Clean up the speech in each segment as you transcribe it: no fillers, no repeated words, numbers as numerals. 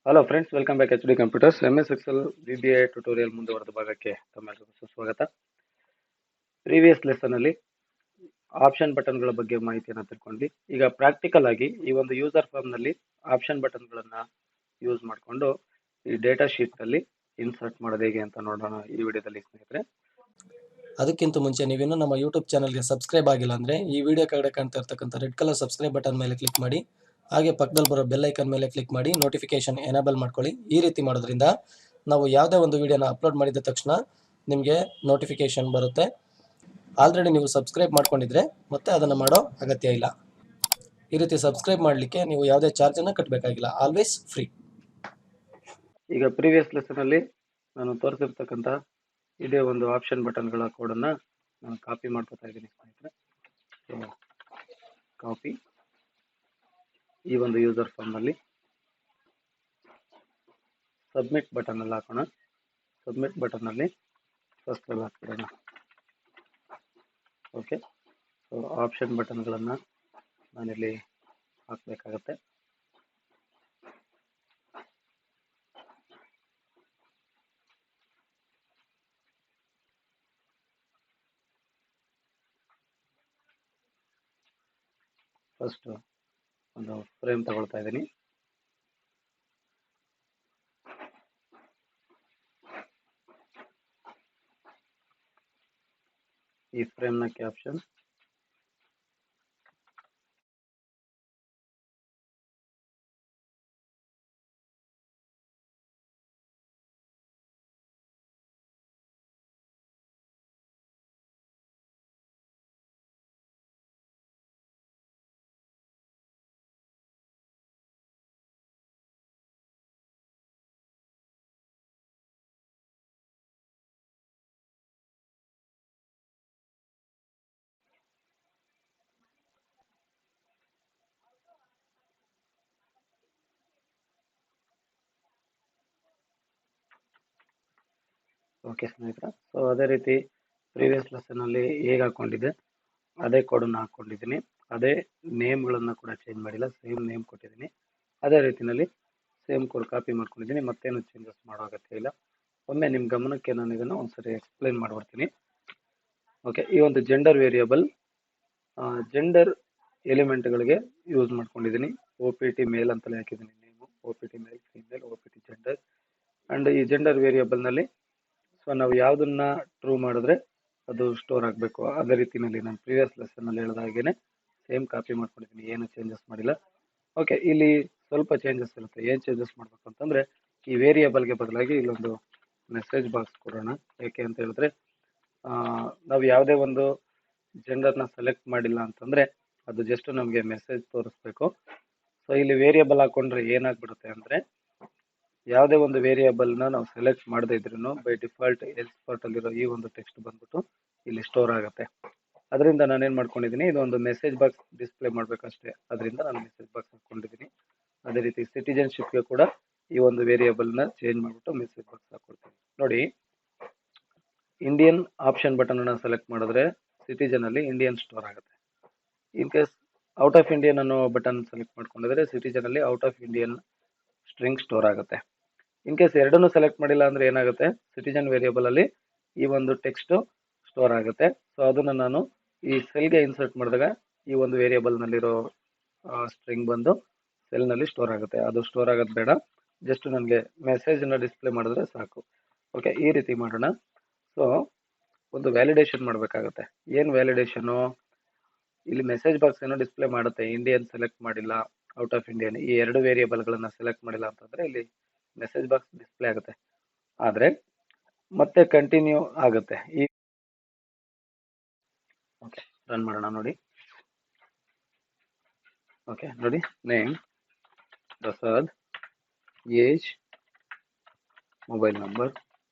Hello friends, welcome back HD computers. MS excel VBA tutorial ಮುಂದುವರೆದ ಭಾಗಕ್ಕೆ ತಮ್ಮೆಲ್ಲರಿಗೂ ಸುಸ್ವಾಗತ. ಪ್ರೀವಿಯಸ್ ಲೆಸನ್ ಅಲ್ಲಿ ಆಪ್ಷನ್ ಬಟನ್ಗಳ ಬಗ್ಗೆ ಮಾಹಿತಿಯನ್ನು ತಿಳ್ಕೊಂಡ್ವಿ. ಈಗ ಪ್ರಾಕ್ಟಿಕಲ್ ಆಗಿ ಈ ಒಂದು ಯೂಸರ್ ಫಾರ್ಮ್ ನಲ್ಲಿ ಆಪ್ಷನ್ ಬಟನ್ಗಳನ್ನ ಯೂಸ್ ಮಾಡಿಕೊಂಡು ಈ ಡೇಟಾ ಶೀಟ್ ನಲ್ಲಿ ಇನ್ಸರ್ಟ್ ಮಾಡೋದು ಹೇಗೆ ಅಂತ ನೋಡೋಣ ಈ ವಿಡಿಯೋದಲ್ಲಿ ಸ್ನೇಹಿತರೆ. ಅದಕ್ಕಿಂತ ಮುಂಚೆ ನೀವೇನು ನಮ್ಮ ಯೂಟ್ಯೂಬ್ ಚಾನಲ್ಗೆ ಸಬ್ಸ್ಕ್ರೈಬ್ ಆಗಿಲ್ಲ ಅಂದರೆ ಈ ವಿಡಿಯೋ ಕೆಳಗಡೆ ಕಾಣ್ತಾ ಇರ್ತಕ್ಕಂಥ ರೆಡ್ ಕಲರ್ ಸಬ್ಸ್ಕ್ರೈಬ್ ಬಟನ್ ಮೇಲೆ ಕ್ಲಿಕ್ ಮಾಡಿ, ಹಾಗೆ ಪಕ್ಕದಲ್ಲಿ ಬರೋ ಬೆಲ್ ಐಕನ್ ಮೇಲೆ ಕ್ಲಿಕ್ ಮಾಡಿ ನೋಟಿಫಿಕೇಶನ್ ಎನೇಬಲ್ ಮಾಡ್ಕೊಳ್ಳಿ. ಈ ರೀತಿ ಮಾಡೋದ್ರಿಂದ ನಾವು ಯಾವುದೇ ಒಂದು ವಿಡಿಯೋನ ಅಪ್ಲೋಡ್ ಮಾಡಿದ ತಕ್ಷಣ ನಿಮಗೆ ನೋಟಿಫಿಕೇಶನ್ ಬರುತ್ತೆ. ಆಲ್ರೆಡಿ ನೀವು ಸಬ್ಸ್ಕ್ರೈಬ್ ಮಾಡ್ಕೊಂಡಿದ್ರೆ ಮತ್ತೆ ಅದನ್ನು ಮಾಡೋ ಅಗತ್ಯ ಇಲ್ಲ. ಈ ರೀತಿ ಸಬ್ಸ್ಕ್ರೈಬ್ ಮಾಡಲಿಕ್ಕೆ ನೀವು ಯಾವುದೇ ಚಾರ್ಜನ್ನು ಕಟ್ಟಬೇಕಾಗಿಲ್ಲ, ಆಲ್ವೇಸ್ ಫ್ರೀ. ಈಗ ಪ್ರೀವಿಯಸ್ ಲೆಸನ್ ಅಲ್ಲಿ ನಾನು ತೋರಿಸಿರ್ತಕ್ಕಂಥ ಇದೇ ಒಂದು ಆಪ್ಷನ್ ಬಟನ್ಗಳ ಕೋಡನ್ನು ನಾನು ಕಾಪಿ ಮಾಡ್ಕೊತಾ ಇದ್ದೀನಿ ಸ್ನೇಹಿತರೆ. ಕಾಪಿ ಈ ಒಂದು ಯೂಸರ್ ಫಾರ್ಮ್ ನಲ್ಲಿ ಸಬ್ಮಿಟ್ ಬಟನ್ ಅಲ್ಲಿ ಹಾಕೋಣ. ಸಬ್ಮಿಟ್ ಬಟನ್ ಅಲ್ಲಿ ಫಸ್ಟ್ ಅಲ್ಲಿ ಹಾಕ್ಬಿಡೋಣ. ಓಕೆ, ಸೊ ಆಪ್ಷನ್ ಬಟನ್ಗಳನ್ನು ನಾನಿಲ್ಲಿ ಹಾಕಬೇಕಾಗತ್ತೆ. ಫಸ್ಟ್ ಒಂದು ಫ್ರೇಮ್ ತಗೊಳ್ತಾ ಇದ್ದೀನಿ. ಈ ಫ್ರೇಮ್ನ ಕ್ಯಾಪ್ಷನ್ ಓಕೆ ಸ್ನೇಹಿತರೆ. ಸೊ ಅದೇ ರೀತಿ ಪ್ರೀವಿಯಸ್ ಲೆಸನ್ ಅಲ್ಲಿ ಹೇಗೆ ಹಾಕೊಂಡಿದ್ದೆ ಅದೇ ಕೋಡನ್ನು ಹಾಕೊಂಡಿದ್ದೀನಿ. ಅದೇ ನೇಮ್ಗಳನ್ನು ಕೂಡ ಚೇಂಜ್ ಮಾಡಿಲ್ಲ, ಸೇಮ್ ನೇಮ್ ಕೊಟ್ಟಿದ್ದೀನಿ. ಅದೇ ರೀತಿಯಲ್ಲಿ ಸೇಮ್ ಕೋಡ್ ಕಾಪಿ ಮಾಡ್ಕೊಂಡಿದ್ದೀನಿ, ಮತ್ತೇನು ಚೇಂಜಸ್ ಮಾಡೋ ಅಗತ್ಯ ಇಲ್ಲ. ಒಮ್ಮೆ ನಿಮ್ಮ ಗಮನಕ್ಕೆ ನಾನು ಇದನ್ನು ಒಂದ್ಸರಿ ಎಕ್ಸ್ಪ್ಲೈನ್ ಮಾಡ್ಬಿಡ್ತೀನಿ. ಓಕೆ, ಈ ಒಂದು ಜೆಂಡರ್ ವೇರಿಯಬಲ್ ಜೆಂಡರ್ ಎಲಿಮೆಂಟ್ಗಳಿಗೆ ಯೂಸ್ ಮಾಡ್ಕೊಂಡಿದ್ದೀನಿ. OPT ಮೇಲ್ ಅಂತಲೇ ಹಾಕಿದ್ದೀನಿ name, OPT male, female, OPT gender. And ಈ ಜೆಂಡರ್ ವೇರಿಯಬಲ್ ನಲ್ಲಿ ಸೊ ನಾವು ಯಾವುದನ್ನ ಟ್ರೂ ಮಾಡಿದ್ರೆ ಅದು ಸ್ಟೋರ್ ಆಗಬೇಕು. ಅದೇ ರೀತಿಯಲ್ಲಿ ನಾನು ಪ್ರೀವಿಯಸ್ ಲೆಸನ್ ಅಲ್ಲಿ ಹೇಳಿದ ಹಾಗೇನೆ ಸೇಮ್ ಕಾಪಿ ಮಾಡ್ಕೊಂಡಿದ್ದೀನಿ, ಏನು ಚೇಂಜಸ್ ಮಾಡಿಲ್ಲ. ಓಕೆ, ಇಲ್ಲಿ ಸ್ವಲ್ಪ ಚೇಂಜಸ್ ಇರುತ್ತೆ. ಏನು ಚೇಂಜಸ್ ಮಾಡಬೇಕು ಅಂತಂದ್ರೆ ಈ ವೇರಿಯಬಲ್ಗೆ ಬದಲಾಗಿ ಇಲ್ಲೊಂದು ಮೆಸೇಜ್ ಬಾಕ್ಸ್ ಕೊಡೋಣ. ಯಾಕೆ ಅಂತ ಹೇಳಿದ್ರೆ ನಾವು ಯಾವುದೇ ಒಂದು ಜೆಂಡರ್ನ ಸೆಲೆಕ್ಟ್ ಮಾಡಿಲ್ಲ ಅಂತಂದ್ರೆ ಅದು ಜಸ್ಟ್ ನಮಗೆ ಮೆಸೇಜ್ ತೋರಿಸ್ಬೇಕು. ಸೊ ಇಲ್ಲಿ ವೇರಿಯಬಲ್ ಹಾಕೊಂಡ್ರೆ ಏನಾಗ್ಬಿಡುತ್ತೆ ಅಂದ್ರೆ ಯಾವುದೇ ಒಂದು ವೇರಿಯಬಲ್ನ ನಾವು ಸೆಲೆಕ್ಟ್ ಮಾಡದೇ ಇದ್ರೂ ಬೈ ಡಿಫಾಲ್ಟ್ ಎಕ್ಸ್ಪರ್ಟ್ ಅಲ್ಲಿರೋ ಈ ಒಂದು ಟೆಕ್ಸ್ಟ್ ಬಂದ್ಬಿಟ್ಟು ಇಲ್ಲಿ ಸ್ಟೋರ್ ಆಗುತ್ತೆ. ಅದರಿಂದ ನಾನೇನು ಮಾಡ್ಕೊಂಡಿದ್ದೀನಿ, ಇದೊಂದು ಮೆಸೇಜ್ ಬಾಕ್ಸ್ ಡಿಸ್ಪ್ಲೇ ಮಾಡಬೇಕಷ್ಟೇ. ಅದರಿಂದ ನಾನು ಮೆಸೇಜ್ ಬಾಕ್ಸ್ ಹಾಕೊಂಡಿದ್ದೀನಿ. ಅದೇ ರೀತಿ ಸಿಟಿಜನ್ಶಿಪ್ಗೆ ಕೂಡ ಈ ಒಂದು ವೇರಿಯಬಲ್ನ ಚೇಂಜ್ ಮಾಡಿಬಿಟ್ಟು ಮೆಸೇಜ್ ಬಾಕ್ಸ್ ಹಾಕೊಳ್ತೀನಿ. ನೋಡಿ, ಇಂಡಿಯನ್ ಆಪ್ಷನ್ ಬಟನ್ ಅನ್ನು ಸೆಲೆಕ್ಟ್ ಮಾಡಿದ್ರೆ ಸಿಟಿಜನ್ ಅಲ್ಲಿ ಇಂಡಿಯನ್ ಸ್ಟೋರ್ ಆಗುತ್ತೆ. In case out of Indian ಅನ್ನೋ ಬಟನ್ ಸೆಲೆಕ್ಟ್ ಮಾಡ್ಕೊಂಡಿದ್ರೆ ಸಿಟಿಜನ್ ಅಲ್ಲಿ out of Indian string store ಆಗುತ್ತೆ. ಇನ್ ಕೇಸ್ ಎರಡನ್ನೂ ಸೆಲೆಕ್ಟ್ ಮಾಡಿಲ್ಲ ಅಂದ್ರೆ ಏನಾಗುತ್ತೆ, ಸಿಟಿಜನ್ ವೇರಿಯಬಲ್ ಅಲ್ಲಿ ಈ ಒಂದು ಟೆಕ್ಸ್ಟ್ ಸ್ಟೋರ್ ಆಗುತ್ತೆ. ಸೊ ಅದನ್ನ ನಾನು ಈ ಸೆಲ್ಗೆ ಇನ್ಸರ್ಟ್ ಮಾಡಿದಾಗ ಈ ಒಂದು ವೇರಿಯಬಲ್ ನಲ್ಲಿರೋ ಸ್ಟ್ರಿಂಗ್ ಬಂದು ಸೆಲ್ ನಲ್ಲಿ ಸ್ಟೋರ್ ಆಗುತ್ತೆ. ಅದು ಸ್ಟೋರ್ ಆಗೋದು ಬೇಡ, ಜಸ್ಟ್ ನನಗೆ ಮೆಸೇಜ್ ನ ಡಿಸ್ಪ್ಲೇ ಮಾಡಿದ್ರೆ ಸಾಕು. ಓಕೆ, ಈ ರೀತಿ ಮಾಡೋಣ. ಸೊ ಒಂದು ವ್ಯಾಲಿಡೇಷನ್ ಮಾಡಬೇಕಾಗುತ್ತೆ. ಏನು ವ್ಯಾಲಿಡೇಷನು, ಇಲ್ಲಿ ಮೆಸೇಜ್ ಬಾಕ್ಸ್ ಏನೋ ಡಿಸ್ಪ್ಲೇ ಮಾಡುತ್ತೆ, ಇಂಡಿಯನ್ ಸೆಲೆಕ್ಟ್ ಮಾಡಿಲ್ಲ, ಔಟ್ ಆಫ್ ಇಂಡಿಯನ್ ಈ ಎರಡು ವೇರಿಯಬಲ್ಗಳನ್ನ ಸೆಲೆಕ್ಟ್ ಮಾಡಿಲ್ಲ ಅಂತಂದ್ರೆ ಇಲ್ಲಿ ಮೆಸೇಜ್ ಬಾಕ್ಸ್ ಡಿಸ್ಪ್ಲೇ ಆಗುತ್ತೆ. ಆದ್ರೆ ಮತ್ತೆ ಕಂಟಿನ್ಯೂ ಆಗುತ್ತೆ. ಈ ಓಕೆ, ರನ್ ಮಾಡೋಣ. ನೋಡಿ, ಓಕೆ ನೋಡಿ, name Prasad, age, mobile number.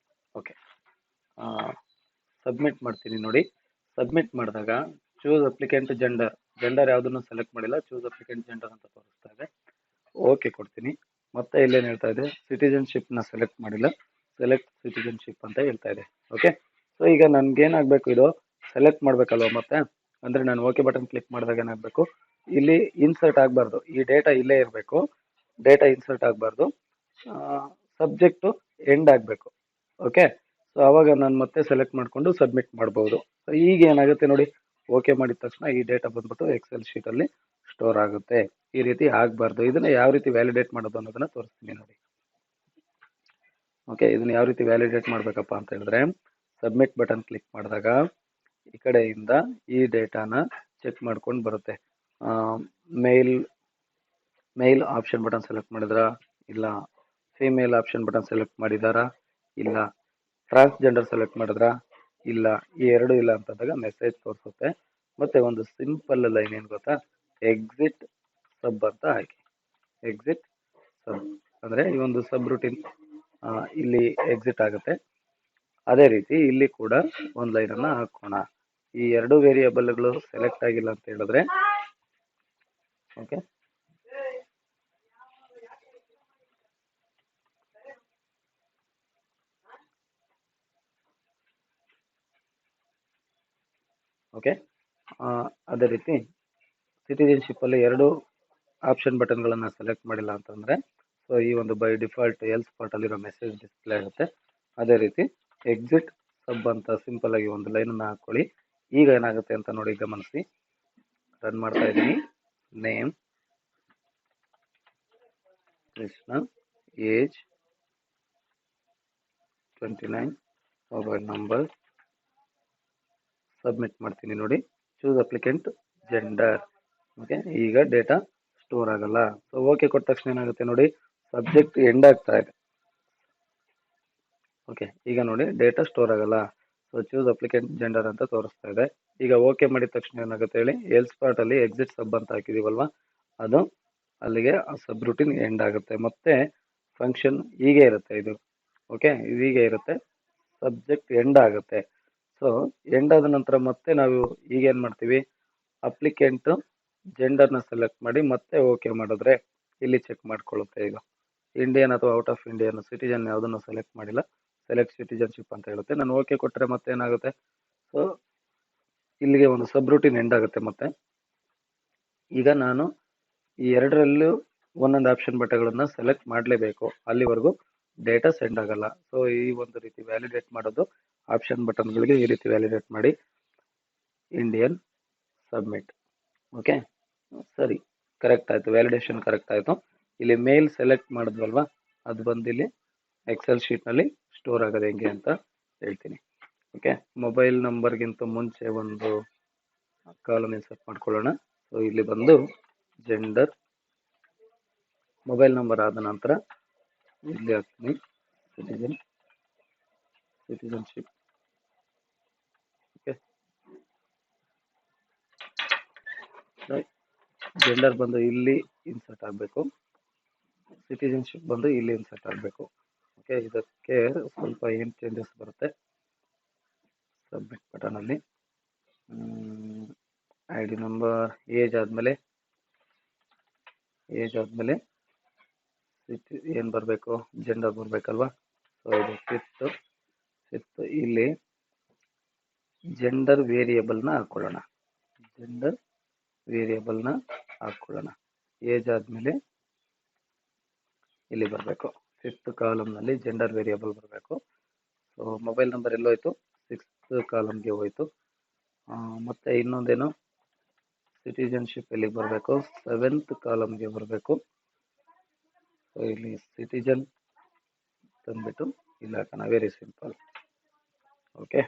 Okay, submit ಮಾಡ್ತೀನಿ. ನೋಡಿ, ಸಬ್ಮಿಟ್ ಮಾಡಿದಾಗ ಚೂಸ್ ಅಪ್ಲಿಕೆಂಟ್ ಜೆಂಡರ್, ಜೆಂಡರ್ ಯಾವುದನ್ನು ಸೆಲೆಕ್ಟ್ ಮಾಡಿಲ್ಲ, ಚೂಸ್ ಅಪ್ಲಿಕೆಂಟ್ ಜೆಂಡರ್ ಅಂತ ತೋರಿಸ್ತಾ ಇದೆ. ಓಕೆ ಕೊಡ್ತೀನಿ. ಮತ್ತೆ ಇಲ್ಲೇನು ಹೇಳ್ತಾ ಇದೆ, ಸಿಟಿಜನ್ಶಿಪ್ ನ ಸೆಲೆಕ್ಟ್ ಮಾಡಿಲ್ಲ, ಸೆಲೆಕ್ಟ್ ಸಿಟಿಜನ್ಶಿಪ್ ಅಂತ ಹೇಳ್ತಾ ಇದೆ. ಓಕೆ, ಸೊ ಈಗ ನನ್ಗೇನಾಗಬೇಕು, ಇದು ಸೆಲೆಕ್ಟ್ ಮಾಡ್ಬೇಕಲ್ವ ಮತ್ತೆ. ಅಂದ್ರೆ ನಾನು ಓಕೆ ಬಟನ್ ಕ್ಲಿಕ್ ಮಾಡಿದಾಗ ಏನಾಗಬೇಕು, ಇಲ್ಲಿ ಇನ್ಸರ್ಟ್ ಆಗಬಾರ್ದು, ಈ ಡೇಟಾ ಇಲ್ಲೇ ಇರಬೇಕು, ಡೇಟಾ ಇನ್ಸರ್ಟ್ ಆಗಬಾರ್ದು. ಸಬ್ಜೆಕ್ಟು ಎಂಡ್ ಆಗಬೇಕು. ಓಕೆ, ಸೊ ಅವಾಗ ನಾನು ಮತ್ತೆ ಸೆಲೆಕ್ಟ್ ಮಾಡಿಕೊಂಡು ಸಬ್ಮಿಟ್ ಮಾಡ್ಬೋದು. ಸೊ ಈಗ ಏನಾಗುತ್ತೆ ನೋಡಿ, ಓಕೆ ಮಾಡಿದ ತಕ್ಷಣ ಈ ಡೇಟಾ ಬಂದ್ಬಿಟ್ಟು ಎಕ್ಸೆಲ್ ಶೀಟಲ್ಲಿ ಸ್ಟೋರ್ ಆಗುತ್ತೆ. ಈ ರೀತಿ ಆಗಬಾರ್ದು. ಇದನ್ನ ಯಾವ ರೀತಿ ವ್ಯಾಲಿಡೇಟ್ ಮಾಡೋದು ಅನ್ನೋದನ್ನ ತೋರಿಸ್ತೀನಿ ನೋಡಿ. ಓಕೆ, ಇದನ್ನ ಯಾವ ರೀತಿ ವ್ಯಾಲಿಡೇಟ್ ಮಾಡಬೇಕಪ್ಪ ಅಂತ ಹೇಳಿದ್ರೆ, ಸಬ್ಮಿಟ್ ಬಟನ್ ಕ್ಲಿಕ್ ಮಾಡಿದಾಗ ಈ ಕಡೆಯಿಂದ ಈ ಡೇಟಾನ ಚೆಕ್ ಮಾಡ್ಕೊಂಡು ಬರುತ್ತೆ. ಮೇಲ್ ಆಪ್ಷನ್ ಬಟನ್ ಸೆಲೆಕ್ಟ್ ಮಾಡಿದ್ರಾ, ಇಲ್ಲ ಫಿಮೇಲ್ ಆಪ್ಷನ್ ಬಟನ್ ಸೆಲೆಕ್ಟ್ ಮಾಡಿದಾರಾ, ಇಲ್ಲ ಟ್ರಾನ್ಸ್ಜೆಂಡರ್ ಸೆಲೆಕ್ಟ್ ಮಾಡಿದ್ರಾ, ಇಲ್ಲ ಈ ಎರಡು ಇಲ್ಲ ಅಂತಂದಾಗ ಮೆಸೇಜ್ ತೋರಿಸುತ್ತೆ. ಮತ್ತೆ ಒಂದು ಸಿಂಪಲ್ ಲೈನ್ ಏನು ಗೊತ್ತಾ, ಎಕ್ಸಿಟ್ ಸಬ್ ಅಂತ ಹಾಕಿ. ಎಕ್ಸಿಟ್ ಸಬ್ ಅಂದ್ರೆ ಈ ಒಂದು ಸಬ್ ರೂಟೀನ್ ಇಲ್ಲಿ ಎಕ್ಸಿಟ್ ಆಗುತ್ತೆ. ಅದೇ ರೀತಿ ಇಲ್ಲಿ ಕೂಡ ಒಂದು ಲೈನ್ ಅನ್ನ ಹಾಕೋಣ. ಈ ಎರಡು ವೇರಿಯೇಬಲ್ಗಳು ಸೆಲೆಕ್ಟ್ ಆಗಿಲ್ಲ ಅಂತ ಹೇಳಿದ್ರೆ, ಓಕೆ, ಓಕೆ, ಅದೇ ರೀತಿ ಸಿಟಿಜನ್ಶಿಪ್ ಅಲ್ಲಿ ಎರಡು ಆಪ್ಷನ್ ಬಟನ್ಗಳನ್ನು ಸೆಲೆಕ್ಟ್ ಮಾಡಿಲ್ಲ ಅಂತಂದ್ರೆ, ಸೊ ಈ ಒಂದು ಬೈ ಡಿಫಾಲ್ಟ್ ಎಲ್ಸ್ ಪಾರ್ಟ್ ಅಲ್ಲಿರೋ ಮೆಸೇಜ್ ಡಿಸ್ಪ್ಲೇ ಆಗುತ್ತೆ. ಅದೇ ರೀತಿ ಎಕ್ಸಿಟ್ ಸಬ್ ಅಂತ ಸಿಂಪಲ್ ಆಗಿ ಒಂದು ಲೈನ್ ಅನ್ನ ಹಾಕೊಳ್ಳಿ. ಈಗ ಏನಾಗುತ್ತೆ ಅಂತ ನೋಡಿ, ಗಮನಿಸಿ. ರನ್ ಮಾಡ್ತಾ ಇದ್ದೀನಿ. Name Krishna, age 29, mobile number, submit ಮಾಡ್ತೀನಿ ನೋಡಿ. Choose applicant gender. ಓಕೆ, ಈಗ ಡೇಟಾ ಸ್ಟೋರ್ ಆಗಲ್ಲ. ಸೊ ಓಕೆ ಕೊಟ್ಟ ತಕ್ಷಣ ಏನಾಗುತ್ತೆ ನೋಡಿ, ಸಬ್ಜೆಕ್ಟ್ ಎಂಡ್ ಆಗ್ತಾ ಇದೆ. ಓಕೆ, ಈಗ ನೋಡಿ ಡೇಟಾ ಸ್ಟೋರ್ ಆಗಲ್ಲ. ಸೊ ಚೂಸ್ ಅಪ್ಲಿಕೆಂಟ್ ಜೆಂಡರ್ ಅಂತ ತೋರಿಸ್ತಾ ಇದೆ. ಈಗ ಓಕೆ ಮಾಡಿದ ತಕ್ಷಣ ಏನಾಗುತ್ತೆ ಹೇಳಿ, ಎಲ್ಸ್ ಪಾರ್ಟ್ ಅಲ್ಲಿ ಎಕ್ಸಿಟ್ ಸಬ್ ಅಂತ ಹಾಕಿದೀವಲ್ವಾ, ಅದು ಅಲ್ಲಿಗೆ ಆ ಸಬ್ ರೂಟೀನ್ ಎಂಡ್ ಆಗುತ್ತೆ. ಮತ್ತೆ ಫಂಕ್ಷನ್ ಹೀಗೆ ಇರುತ್ತೆ ಇದು. ಓಕೆ, ಹೀಗೆ ಇರುತ್ತೆ. ಸಬ್ಜೆಕ್ಟ್ ಎಂಡ್ ಆಗುತ್ತೆ. ಸೊ ಎಂಡ್ ಆದ ನಂತರ ಮತ್ತೆ ನಾವು ಈಗ ಏನ್ ಮಾಡ್ತೀವಿ, ಅಪ್ಲಿಕೆಂಟ್ ಜೆಂಡರ್ನ ಸೆಲೆಕ್ಟ್ ಮಾಡಿ ಮತ್ತೆ ಓಕೆ ಮಾಡಿದ್ರೆ ಇಲ್ಲಿ ಚೆಕ್ ಮಾಡ್ಕೊಳ್ಳುತ್ತೆ. ಈಗ ಇಂಡಿಯನ್ ಅಥವಾ ಔಟ್ ಆಫ್ ಇಂಡಿಯನ್ ಸಿಟಿಜನ್ ಯಾವುದನ್ನು ಸೆಲೆಕ್ಟ್ ಮಾಡಿಲ್ಲ, ಸೆಲೆಕ್ಟ್ ಸಿಟಿಜನ್ಶಿಪ್ ಅಂತ ಹೇಳುತ್ತೆ. ನಾನು ಓಕೆ ಕೊಟ್ಟರೆ ಮತ್ತೆ ಏನಾಗುತ್ತೆ, ಸೊ ಇಲ್ಲಿಗೆ ಒಂದು ಸಬ್ ರೂಟೀನ್ ಎಂಡ್ ಆಗುತ್ತೆ. ಮತ್ತೆ ಈಗ ನಾನು ಈ ಎರಡರಲ್ಲೂ ಒಂದೊಂದು ಆಪ್ಷನ್ ಬಟನ್ಗಳನ್ನ ಸೆಲೆಕ್ಟ್ ಮಾಡಲೇಬೇಕು, ಅಲ್ಲಿವರೆಗೂ ಡೇಟಾ ಸೆಂಡ್ ಆಗಲ್ಲ. ಸೊ ಈ ಒಂದು ರೀತಿ ವ್ಯಾಲಿಡೇಟ್ ಮಾಡೋದು, ಆಪ್ಷನ್ ಬಟನ್ಗಳಿಗೆ ಈ ರೀತಿ ವ್ಯಾಲಿಡೇಟ್ ಮಾಡಿ ಇಂಡಿಯನ್ ಸಬ್ಮಿಟ್. ಓಕೆ, ಸರಿ, ಕರೆಕ್ಟ್ ಆಯ್ತು, ವ್ಯಾಲಿಡೇಷನ್ ಕರೆಕ್ಟ್ ಆಯ್ತು. ಇಲ್ಲಿ ಮೇಲ್ ಸೆಲೆಕ್ಟ್ ಮಾಡಿದ್ವಲ್ವಾ, ಅದು ಬಂದು ಇಲ್ಲಿ ಎಕ್ಸೆಲ್ ಶೀಟ್ನಲ್ಲಿ ಸ್ಟೋರ್ ಆಗೋದು ಹೆಂಗೆ ಅಂತ ಹೇಳ್ತೀನಿ. ಓಕೆ, ಮೊಬೈಲ್ ನಂಬರ್ಗಿಂತ ಮುಂಚೆ ಒಂದು ಕಾಲಮ್ ಇನ್ಸರ್ಟ್ ಮಾಡ್ಕೊಳ್ಳೋಣ. ಸೊ ಇಲ್ಲಿ ಬಂದು ಜೆಂಡರ್, ಮೊಬೈಲ್ ನಂಬರ್ ಆದ ನಂತರ ಇಲ್ಲಿ ಹಾಕ್ತೀನಿ ಸಿಟಿಜನ್ಶಿಪ್. ಓಕೆ, ಜೆಂಡರ್ ಬಂದು ಇಲ್ಲಿ ಇನ್ಸರ್ಟ್ ಆಗಬೇಕು, ಸಿಟಿಜನ್ಶಿಪ್ ಬಂದು ಇಲ್ಲಿ ಇನ್ಸರ್ಟ್ ಆಗಬೇಕು. ಓಕೆ, ಇದಕ್ಕೆ ಸ್ವಲ್ಪ ಏನು ಚೇಂಜಸ್ ಬರುತ್ತೆ. ಸಬ್ಮಿಟ್ ಬಟನ್ ಅಲ್ಲಿ ಐ ಡಿ ನಂಬರ್, ಏಜ್ ಆದಮೇಲೆ ಏನು ಬರಬೇಕು, ಜೆಂಡರ್ ಬರಬೇಕಲ್ವಾ. ಸೊ ಇದು ಫಿಫ್ತ್ ಇಲ್ಲಿ ಜೆಂಡರ್ ವೇರಿಯೇಬಲ್ನ ಹಾಕೊಳ್ಳೋಣ. ಏಜ್ ಆದಮೇಲೆ ಇಲ್ಲಿ ಬರಬೇಕು, ಫಿಫ್ತ್ ಕಾಲಮ್ನಲ್ಲಿ ಜೆಂಡರ್ ವೇರಿಯೇಬಲ್ ಬರಬೇಕು. ಸೊ ಮೊಬೈಲ್ ನಂಬರ್ ಎಲ್ಲೋಯ್ತು, ಸಿಕ್ಸ್ತ್ ಕಾಲಮ್ಗೆ ಹೋಯ್ತು. ಮತ್ತೆ ಇನ್ನೊಂದೇನು, ಸಿಟಿಜನ್ಶಿಪ್ ಎಲ್ಲಿಗೆ ಬರಬೇಕು, ಸೆವೆಂತ್ ಕಾಲಮ್ಗೆ ಬರಬೇಕು. ಸೊ ಇಲ್ಲಿ ಸಿಟಿಜನ್ ತಂದ್ಬಿಟ್ಟು ಇಲ್ಲಿ ಹಾಕೋಣ. Very simple. Okay,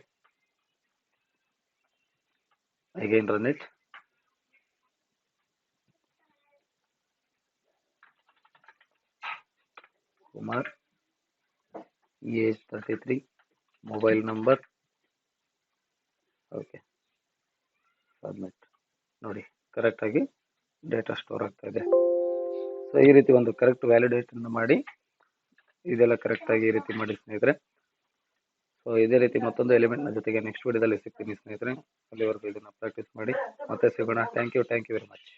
again run it. Kumar, age 33, mobile number. Okay, submit ನೋಡಿ, ಕರೆಕ್ಟಾಗಿ ಡೇಟಾ ಸ್ಟೋರ್ ಆಗ್ತಾ ಇದೆ. ಸೊ ಈ ರೀತಿ ಒಂದು ಕರೆಕ್ಟ್ ವ್ಯಾಲಿಡೇಷನ್ ಮಾಡಿ, ಇದೆಲ್ಲ ಕರೆಕ್ಟಾಗಿ ಈ ರೀತಿ ಮಾಡಿ ಸ್ನೇಹಿತರೆ. ಸೊ ಇದೇ ರೀತಿ ಮತ್ತೊಂದು ಎಲಿಮೆಂಟ್ನ ಜೊತೆಗೆ ನೆಕ್ಸ್ಟ್ ವಿಡಿಯೋದಲ್ಲಿ ಸಿಗ್ತೀನಿ ಸ್ನೇಹಿತರೆ. ಅಲ್ಲಿವರೆಗೂ ಇದನ್ನು ಪ್ರಾಕ್ಟೀಸ್ ಮಾಡಿ ಮತ್ತೆ ಸಿಗೋಣ. Thank you very much.